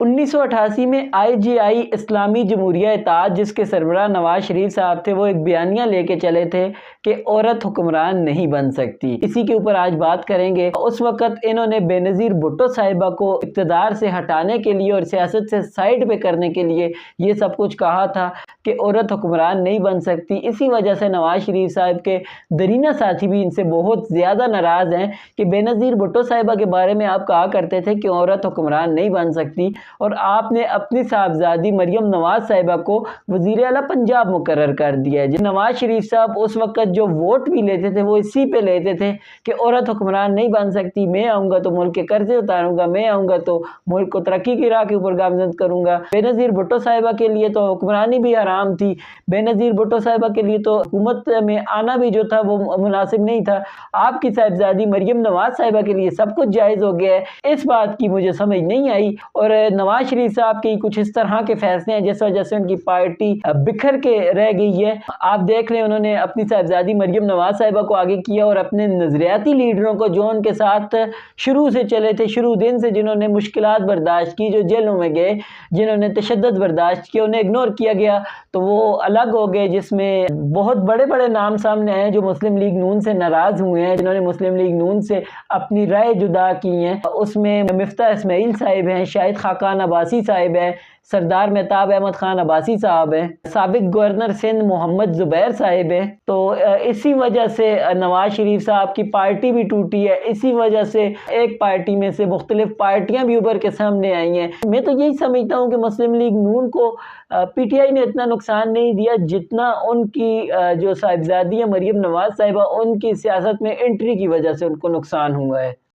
1988 میں IGI اسلامی جمہوریہ اتحاد جس کے سربراہ نواز شریف صاحب تھے، وہ ایک بیانیہ لے کے چلے تھے کہ عورت حکمران نہیں بن سکتی۔ اسی کے اوپر آج بات کریں گے۔ اس وقت انہوں نے بے نظیر بھٹو صاحبہ کو اقتدار سے ہٹانے کے لیے اور سیاست سے سائیڈ پہ کرنے کے لیے یہ سب کچھ کہا تھا کہ عورت حکمران نہیں بن سکتی۔ اسی وجہ سے نواز شریف صاحب کے درینہ ساتھی بھی ان سے بہت زیادہ ناراض ہیں کہ بے نظیر بھٹو صاحبہ کے بارے میں آپ کہا کرتے تھے کہ عورت حکمران نہیں بن سکتی، اور آپ نے اپنی صاحبزادی مریم نواز صاحبہ کو وزیر اعلیٰ پنجاب مقرر کر دیا ہے۔ نواز شریف صاحب اس وقت جو ووٹ بھی لیتے تھے وہ اسی پہ لیتے تھے کہ عورت حکمران نہیں بن سکتی، میں آؤں گا تو ملک کے قرضے اتاروں گا، میں آؤں گا تو ملک کو ترقی کی راہ کے اوپر گامزن کروں گا۔ بے نظیر بھٹو صاحبہ کے لیے تو حکمرانی بھی حرام تھی، بے نظیر بھٹو صاحبہ کے لیے تو حکومت میں آنا بھی جو تھا وہ مناسب نہیں تھا۔ آپ کی صاحبزادی مریم نواز صاحبہ کے لیے سب کچھ جائز ہو گیا ہے۔ اس بات کی مجھے سمجھ نہیں آئی، اور نواز شریف صاحب کے کچھ اس طرح کے فیصلے ہیں جس وجہ سے ان کی پارٹی بکھر کے رہ گئی ہے۔ آپ دیکھ لیں، انہوں نے اپنی صاحبزادی مریم نواز صاحبہ کو آگے کیا اور اپنے نظریاتی لیڈروں کو جو ان کے ساتھ شروع سے چلے تھے، شروع دن سے جنہوں نے مشکلات برداشت کی، جو جیلوں میں گئے، جنہوں نے تشدد برداشت کیا، انہیں اگنور کیا گیا تو وہ الگ ہو گئے، جس میں بہت بڑے بڑے نام سامنے آئے جو مسلم لیگ نون سے ناراض ہوئے ہیں، جنہوں نے مسلم لیگ نون سے اپنی رائے جدا کی ہیں۔ اس میں مفتاح اسماعیل صاحب ہیں، شاہد خاقان عباسی صاحب ہیں، سردار مہتاب احمد خان عباسی صاحب ہیں، سابق گورنر سندھ محمد زبیر صاحب ہیں۔ تو اسی وجہ سے نواز شریف صاحب کی پارٹی بھی ٹوٹی ہے، اسی وجہ سے ایک پارٹی میں سے مختلف پارٹیاں بھی ابھر کے سامنے آئی ہیں۔ میں تو یہی سمجھتا ہوں کہ مسلم لیگ نون کو PTI نے اتنا نقصان نہیں دیا جتنا ان کی جو صاحبزادی ہے مریم نواز صاحبہ، ان کی سیاست میں انٹری کی وجہ سے ان کو نقصان ہوا ہے۔